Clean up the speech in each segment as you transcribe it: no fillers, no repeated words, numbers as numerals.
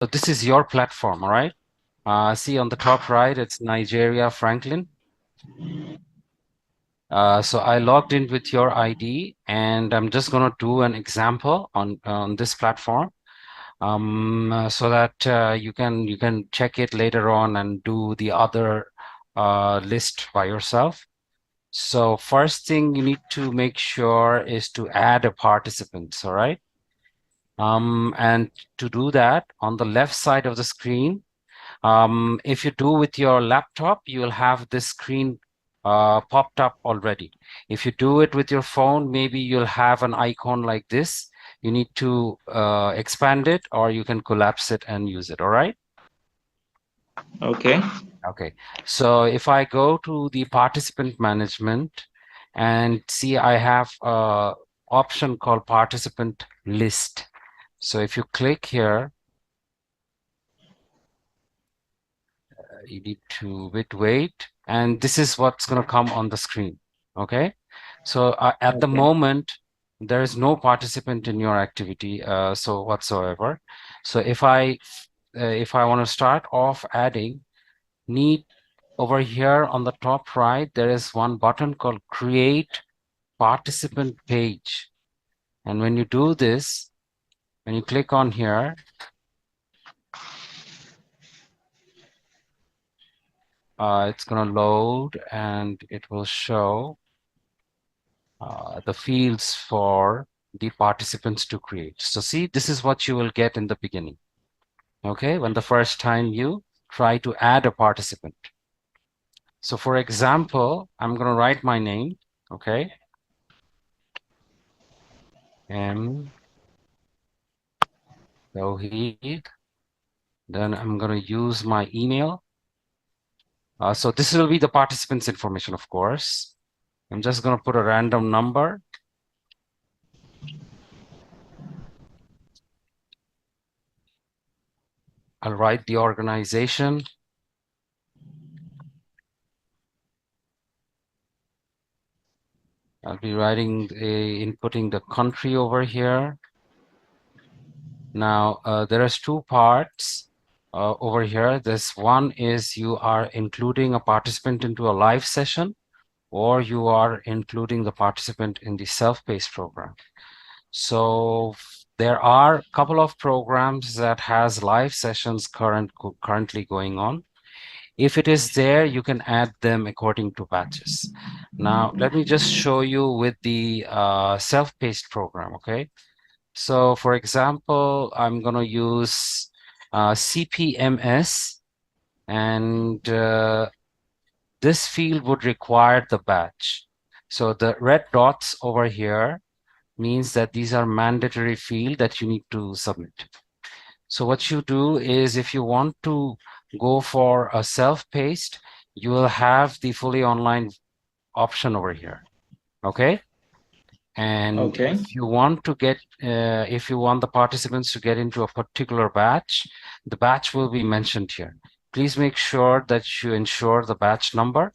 So this is your platform, all right? See on the top right, it's Nigeria Franklin. So I logged in with your ID, and I'm just going to do an example on this platform, so that you can check it later on and do the other list by yourself. So first thing you need to make sure is to add a participant, all right? And to do that, on the left side of the screen, if you do with your laptop, you will have this screen popped up already. If you do it with your phone, maybe you'll have an icon like this. You need to expand it, or you can collapse it and use it, all right? Okay. Okay, so if I go to the participant management and see, I have a option called participant list. So if you click here, you need to wait, and this is what's going to come on the screen. Okay, so at the Okay. moment, there is no participant in your activity, so whatsoever. So if I want to start off adding, need over here on the top right, there is one button called create participant page. And when you do this, when you click on here, it's going to load and it will show the fields for the participants to create. So see, this is what you will get in the beginning. Okay, when the first time you try to add a participant. So for example, I'm going to write my name. Okay, M. Tawheed. Then I'm going to use my email. So this will be the participants information, of course. I'm just going to put a random number. I'll write the organization. I'll be writing, inputting the country over here. Now, there is two parts over here. This one is you are including a participant into a live session, or you are including the participant in the self-paced program. So there are a couple of programs that has live sessions currently going on. If it is there, you can add them according to batches. Now, let me just show you with the self-paced program, okay? So for example, I'm going to use CPMS, and this field would require the batch. So the red dots over here means that these are mandatory field that you need to submit. So what you do is, if you want to go for a self-paced, you will have the fully online option over here. Okay. And Okay. if you want to get, if you want the participants to get into a particular batch, the batch will be mentioned here. Please make sure that you ensure the batch number.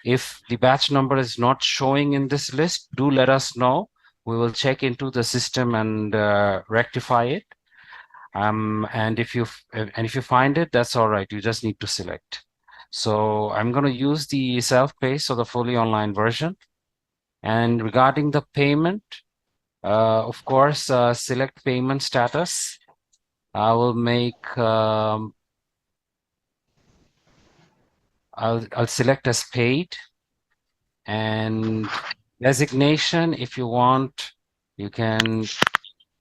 If the batch number is not showing in this list, do let us know. We will check into the system and rectify it. And if you find it, that's all right. You just need to select. So I'm going to use the self-paced, so the fully online version. And regarding the payment, of course, select payment status. I will make, I'll select as paid, and designation. If you want, you can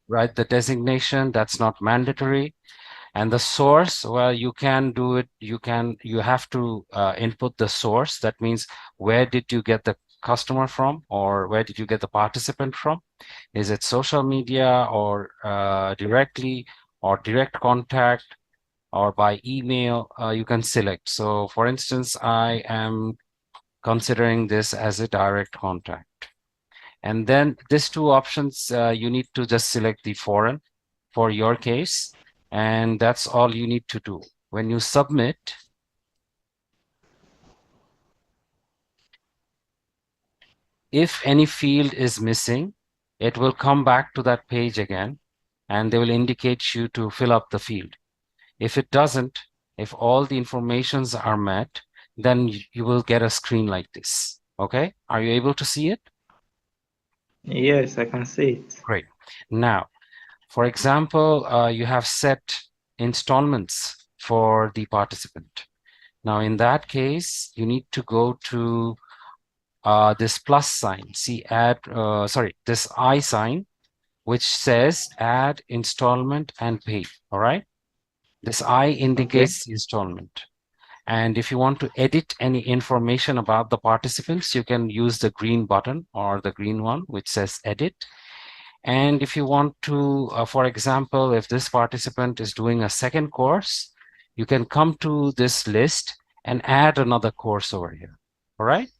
write the designation. That's not mandatory. And the source, well, you can do it. You have to input the source. That means, where did you get the customer from, or where did you get the participant from? Is it social media, or directly, or direct contact, or by email? You can select. So for instance, I am considering this as a direct contact. And then these two options, you need to just select the foreign for your case. And that's all you need to do. When you submit, if any field is missing, it will come back to that page again, and they will indicate you to fill up the field. If it doesn't, if all the informations are met, then you will get a screen like this. Okay, are you able to see it? Yes, I can see it. Great. Now, for example, you have set installments for the participant. Now, in that case, you need to go to this plus sign, see add, this I sign, which says add installment and pay. All right. This I Okay. indicates installment. And if you want to edit any information about the participants, you can use the green button or the green one, which says edit. And if you want to, for example, if this participant is doing a second course, you can come to this list and add another course over here. All right.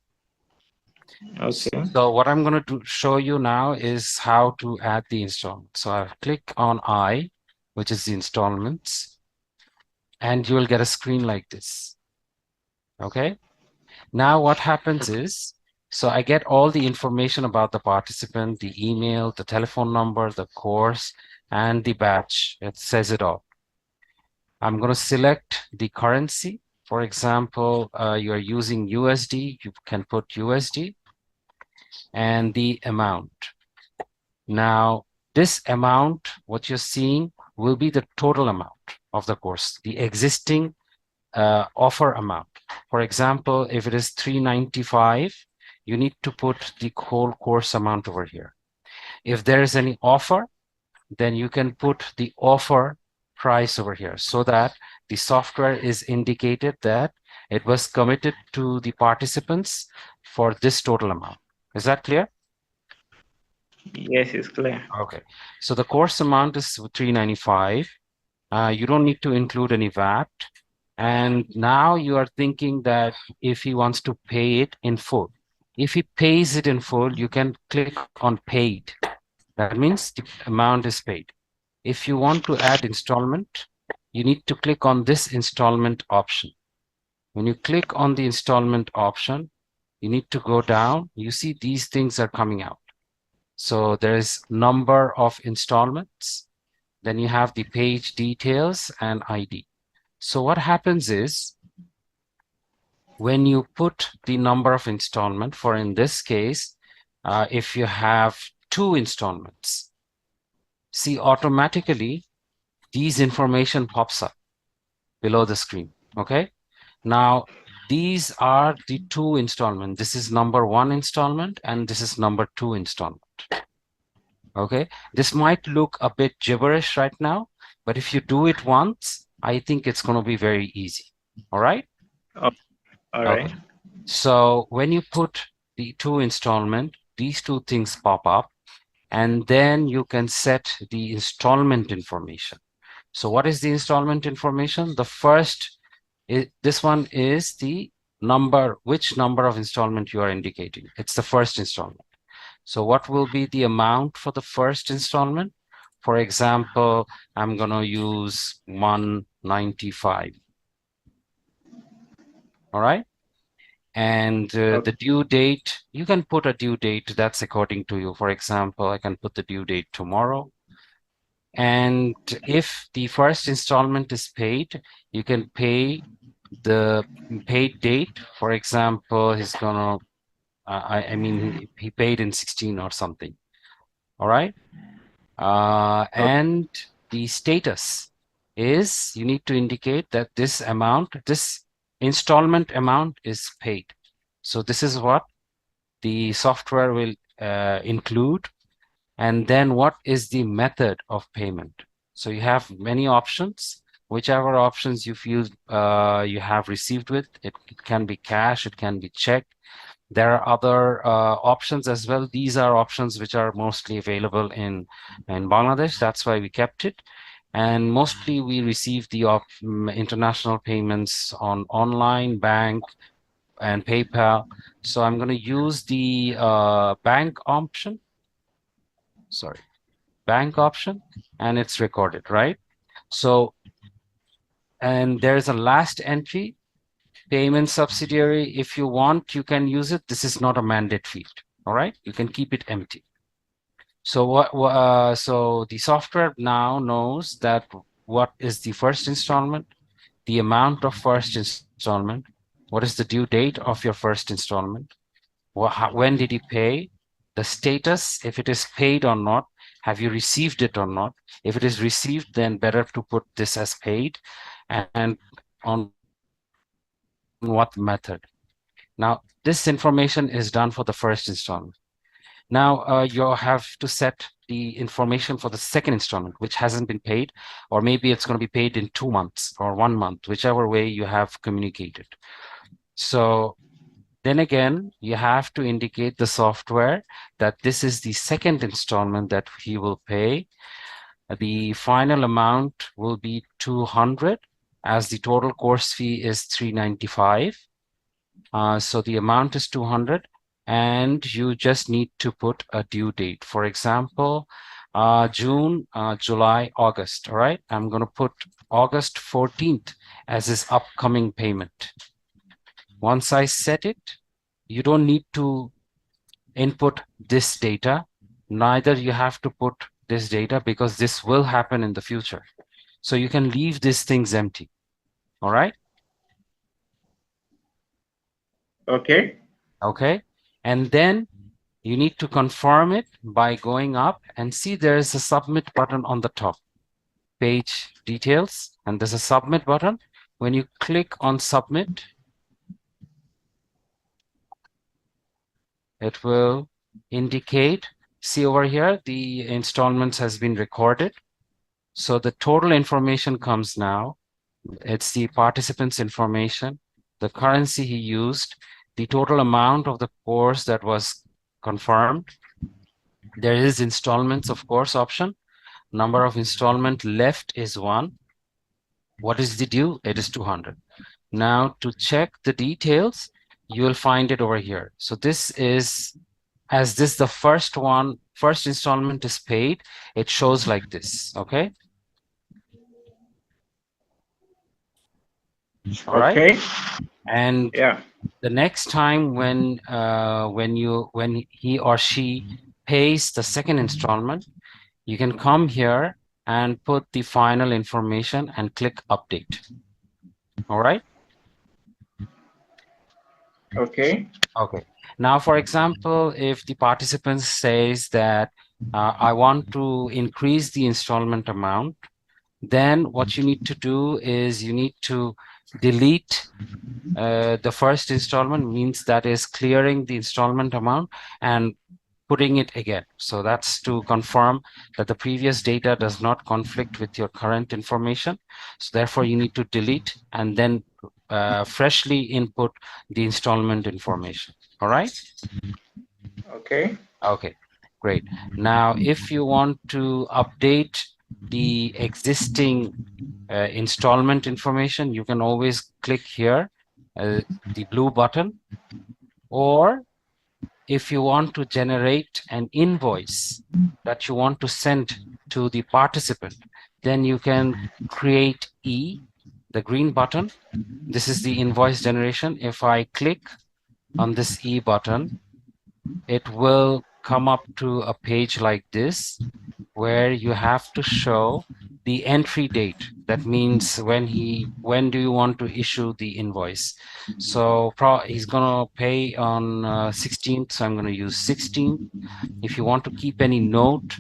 Okay. So what I'm going to show you now is how to add the installment. So I'll click on I, which is the installments, and you will get a screen like this. Okay. Now what happens is, so I get all the information about the participant, the email, the telephone number, the course, and the batch. It says it all. I'm going to select the currency. For example, you are using USD, you can put USD and the amount. Now, this amount, what you're seeing, will be the total amount of the course, the existing offer amount. For example, if it is 395, you need to put the whole course amount over here. If there is any offer, then you can put the offer price over here so that the software is indicated that it was committed to the participants for this total amount. Is that clear? Yes, it's clear. Okay. So the course amount is 395. You don't need to include any VAT. And now you are thinking that if he wants to pay it in full, if he pays it in full, you can click on paid. That means the amount is paid. If you want to add installment, you need to click on this installment option. When you click on the installment option, you need to go down. You see these things are coming out. So there's number of installments. Then you have the page details and ID. So what happens is when you put the number of installment, for in this case, if you have 2 installments, see automatically these information pops up below the screen. Okay. Now these are the 2 installment. This is number 1 installment and this is number 2 installment. Okay. This might look a bit gibberish right now, but if you do it once, I think it's going to be very easy. All right. Oh, all right. Okay. So when you put the 2 installment, these 2 things pop up, and then you can set the installment information. So what is the installment information? The first, this one is the number, which number of installment you are indicating. It's the first installment. So what will be the amount for the first installment? For example, I'm going to use 195. All right. And the due date, you can put a due date that's according to you. For example, I can put the due date tomorrow. And if the first installment is paid, you can pay the paid date. For example, he's gonna, I mean, he paid in 16 or something. All right. And the status is you need to indicate that this amount, this installment amount is paid. So this is what the software will include. And then what is the method of payment? So you have many options. Whichever options you feel you have received with, it can be cash, it can be check. There are other options as well. These are options which are mostly available in Bangladesh. That's why we kept it. And mostly we receive the international payments on online, bank, and PayPal. So I'm going to use the bank option. Sorry, bank option, and it's recorded, right? So, and there's a last entry, payment subsidiary. If you want, you can use it. This is not a mandate field. All right, you can keep it empty. So so the software now knows that what is the first installment, the amount of first installment, what is the due date of your first installment, when did you pay, the status, if it is paid or not, have you received it or not? If it is received, then better to put this as paid, and on what method. Now, this information is done for the first installment. Now, you have to set the information for the second installment, which hasn't been paid, or maybe it's going to be paid in 2 months or 1 month, whichever way you have communicated. So then again, you have to indicate the software that this is the second installment that he will pay. The final amount will be 200, as the total course fee is 395. So the amount is 200, and you just need to put a due date. For example, June, July, August. All right, I'm going to put August 14th as his upcoming payment. Once I set it, you don't need to input this data. Neither you have to put this data, because this will happen in the future. So you can leave these things empty. All right. Okay. Okay. And then you need to confirm it by going up and see there is a submit button on the top. Page details, and there's a submit button. When you click on submit, it will indicate, see over here, the installments has been recorded. So the total information comes now. It's the participant's information, the currency he used, the total amount of the course that was confirmed. There is installments, of course, option. Number of installment left is 1. What is the due? It is 200. Now to check the details, you will find it over here. So this is, as this the first installment is paid, it shows like this. Okay. All right. Okay. And Yeah. the next time when he or she pays the second installment, you can come here and put the final information and click update. All right. Okay. Okay. Now, for example, if the participant says that I want to increase the installment amount, then what you need to do is you need to delete the first installment, means that is clearing the installment amount and putting it again. So that's to confirm that the previous data does not conflict with your current information. So therefore you need to delete and then freshly input the installment information. All right. Okay. Okay, great. Now, if you want to update the existing installment information, you can always click here, the blue button, or if you want to generate an invoice that you want to send to the participant, then you can create E, the green button. This is the invoice generation. If I click on this E button, it will come up to a page like this, where you have to show the entry date. That means when do you want to issue the invoice? So he's gonna pay on 16th, so I'm gonna use 16th. If you want to keep any note,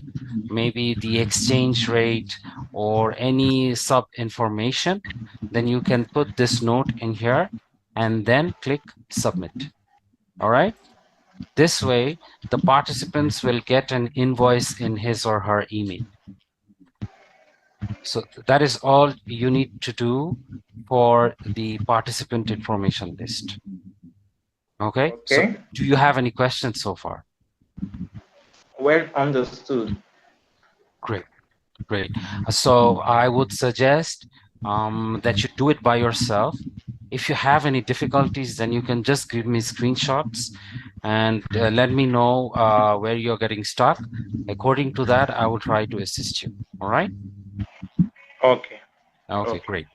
maybe the exchange rate or any sub information, then you can put this note in here and then click submit. All right. This way, the participants will get an invoice in his or her email. So that is all you need to do for the participant information list. Okay. So do you have any questions so far? Well understood. Great. Great. So I would suggest that you do it by yourself. If you have any difficulties, then you can just give me screenshots and let me know where you're getting stuck. According to that, I will try to assist you. All right. Okay. Okay, great.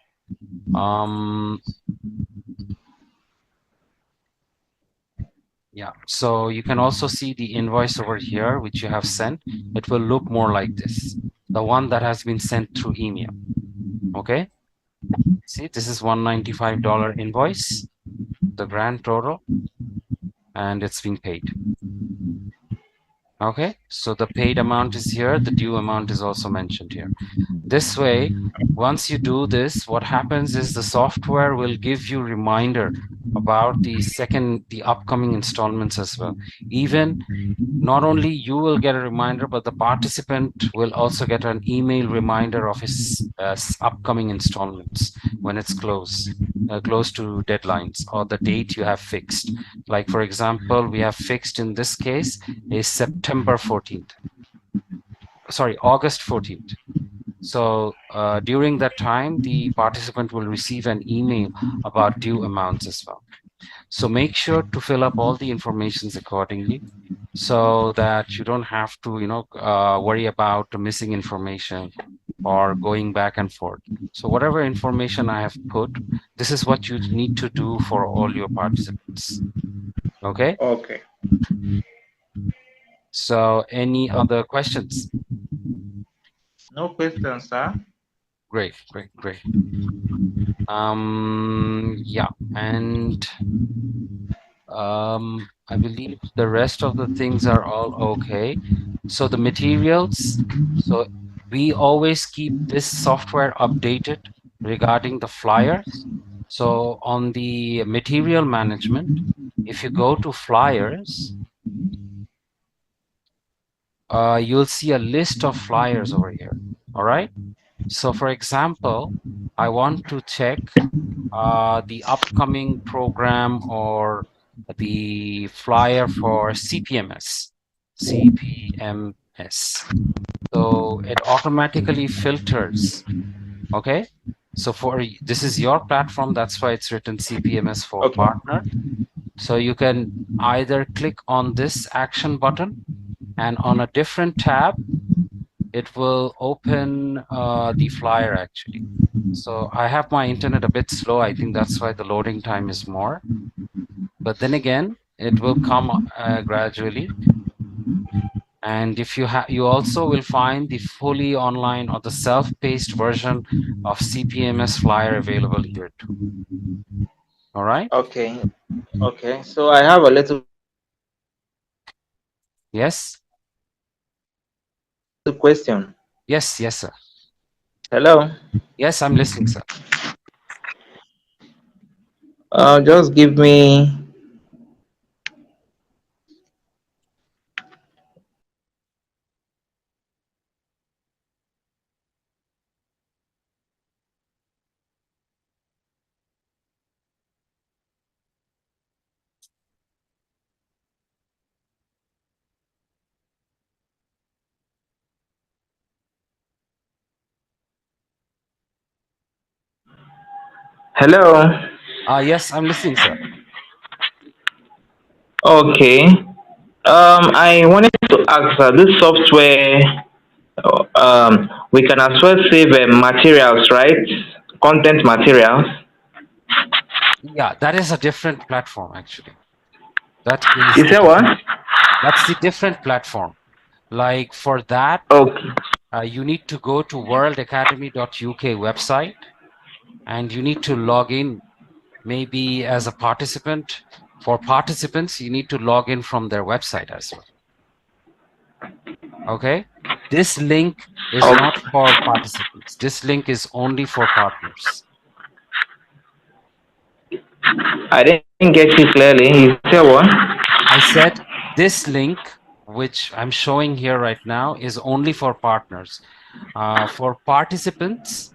Yeah, so you can also see the invoice over here, which you have sent. It will look more like this, the one that has been sent through email. Okay. See, this is $195 invoice, the grand total, and it's being paid. Okay, so the paid amount is here, the due amount is also mentioned here. This way, once you do this, what happens is the software will give you reminder about the upcoming installments as well. Even not only you will get a reminder, but the participant will also get an email reminder of his upcoming installments when it's close to deadlines or the date you have fixed. Like, for example, we have fixed in this case is September 14th. Sorry, August 14th. So during that time, the participant will receive an email about due amounts as well. So make sure to fill up all the informations accordingly so that you don't have to, worry about missing information or going back and forth. So whatever information I have put, this is what you need to do for all your participants. Okay? Okay. So any other questions? No questions, sir. Great, great, great. Yeah, and I believe the rest of the things are all okay. So the materials, so we always keep this software updated regarding the flyers. So on the material management, if you go to flyers, you'll see a list of flyers over here. All right. So for example, I want to check the upcoming program or the flyer for CPMS. CPMS. So it automatically filters. Okay. So this is your platform. That's why it's written CPMS for Okay. partner. So you can either click on this action button and on a different tab, it will open the flyer actually. So I have my internet a bit slow. I think that's why the loading time is more. But then again, it will come gradually. And if you also will find the fully online or the self-paced version of CPMS flyer available here too. All right? Okay. Okay. So I have a little Yes? question. Yes, yes, sir. Hello. Yes, I'm listening, sir. Just give me. Hello. Yes, I'm listening, sir. Okay. I wanted to ask this software. We can as well save materials, right? Content materials. Yeah, that is a different platform actually. That is You the say what? that's the different platform. Like for that, Okay. you need to go to worldacademy.uk website and you need to log in maybe as a participant. For participants, you need to log in from their website as well. Okay. This link is Okay. not for participants. This link is only for partners. I didn't get you clearly. You say what? I said this link, which I'm showing here right now, is only for partners. For participants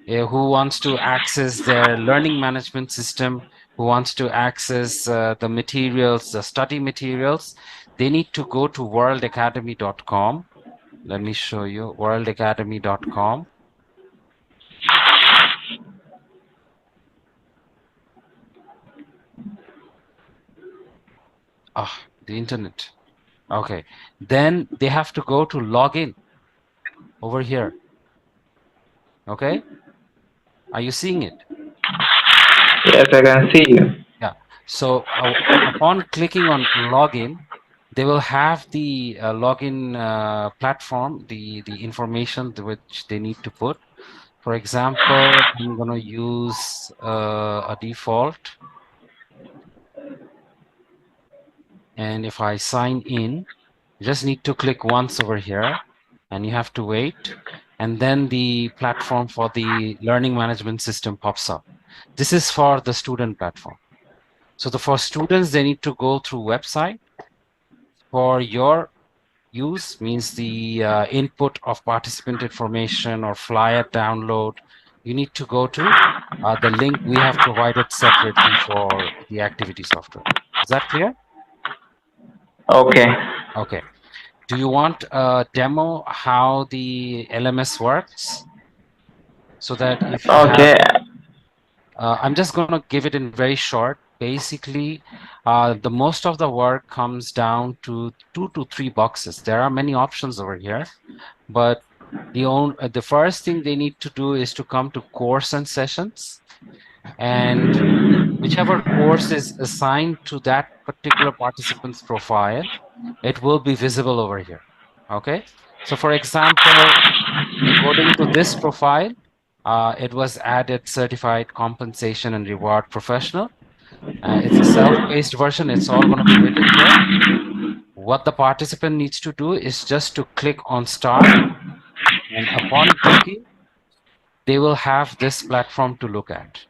who wants to access their learning management system, who wants to access the materials, the study materials, they need to go to worldacademy.com. Let me show you worldacademy.com. The internet. Okay. Then they have to go to login over here. Okay. Are you seeing it? Yes, I can see you. Yeah. So upon clicking on login, they will have the login platform, the information which they need to put. For example, I'm going to use a default. And if I sign in, you just need to click once over here and you have to wait. And then the platform for the learning management system pops up. This is for the student platform. So for students, they need to go through website. For your use means the input of participant information or flyer download, you need to go to the link we have provided separately for the activity software. Is that clear? Okay. Okay. Do you want a demo how the LMS works? So that if you have, Okay. I'm just going to give it in very short. Basically, the most of the work comes down to 2 to 3 boxes. There are many options over here, but the first thing they need to do is to come to course and sessions, and whichever course is assigned to that particular participant's profile, it will be visible over here. Okay. So for example, according to this profile, it was added certified compensation and reward professional. It's a self-paced version. It's all going to be written here. What the participant needs to do is just to click on start, and upon clicking, they will have this platform to look at.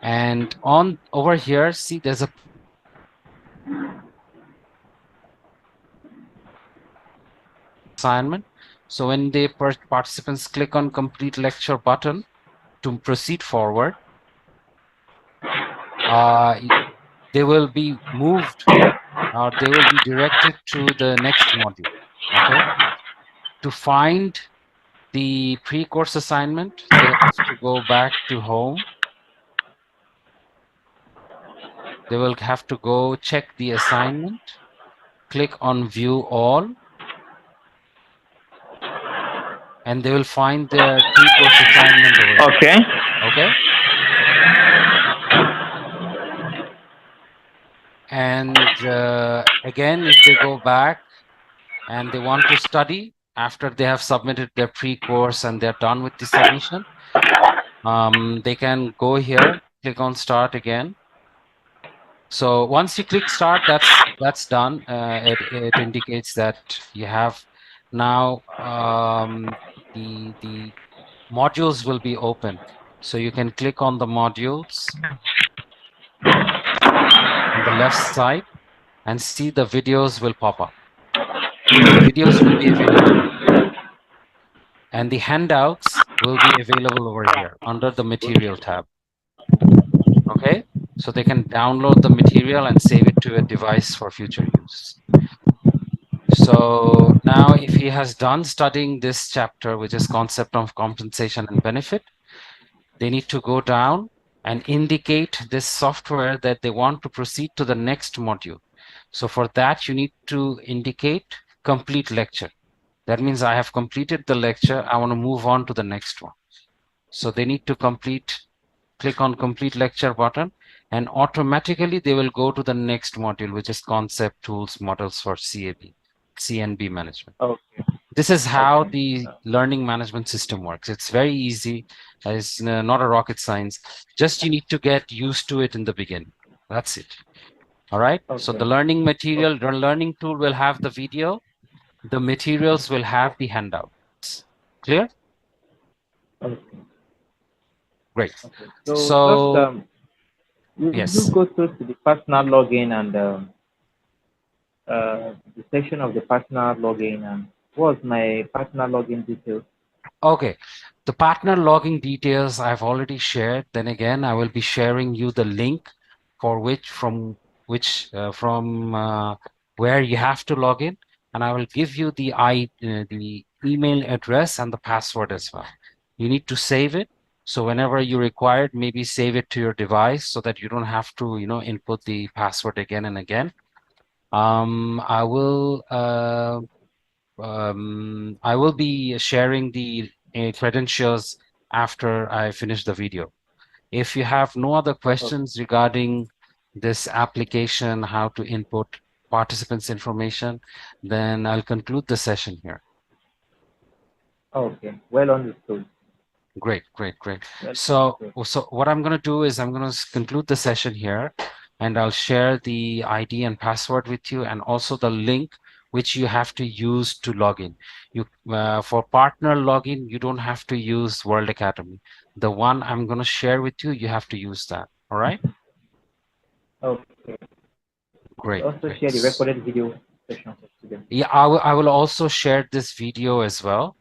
And on over here, see, there's a assignment. So when the participants click on complete lecture button to proceed forward, they will be moved or they will be directed to the next module. Okay. To find the pre-course assignment, they have to go back to home. They will have to go check the assignment, click on view all, and they will find their pre-course assignment over here. Okay. Okay. And again, if they go back and they want to study after they have submitted their pre-course and they're done with the submission, they can go here, click on start again. So once you click start, that's done. It indicates that you have now the modules will be open. So you can click on the modules on the left side and see the videos will pop up. The videos will be available over here. And the handouts will be available over here under the material tab. Okay, so they can download the material and save it to a device for future use. So now if he has done studying this chapter, which is concept of compensation and benefit, they need to go down and indicate this software that they want to proceed to the next module. So for that, you need to indicate complete lecture. That means I have completed the lecture. I want to move on to the next one. So they need to click on complete lecture button, and automatically they will go to the next module, which is concept tools models for CNB management. Okay. This is how Okay. the learning management system works. It's very easy. It's not a rocket science. Just you need to get used to it in the beginning. That's it. All right. So the Okay. learning material, the learning tool will have the video. The materials will have the handouts. Clear? Okay. Great. Okay. So just So you yes. go through to the personal login and the section of the personal login and what's my personal login details? Okay. The partner logging details I've already shared. Then again, I will be sharing you the link for from where you have to log in, and I will give you the email address and the password as well. You need to save it. So whenever you require it, maybe save it to your device so that you don't have to, input the password again and again. I will be sharing the credentials after I finish the video. If you have no other questions regarding this application, how to input participants' information, then I'll conclude the session here. Okay. Well understood. Great, great, great. That's So, great. so what I'm going to do is I'm going to conclude the session here, and I'll share the ID and password with you, and also the link which you have to use to log in. You for partner login, you don't have to use World Academy. The one I'm going to share with you, you have to use that. All right? Okay. Great, Also great. share the recorded video sessions of students. Yeah, I will also share this video as well,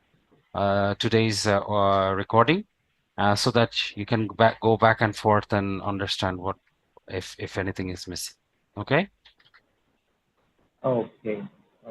today's recording, so that you can go back and forth and understand what if anything is missing. Okay? Okay.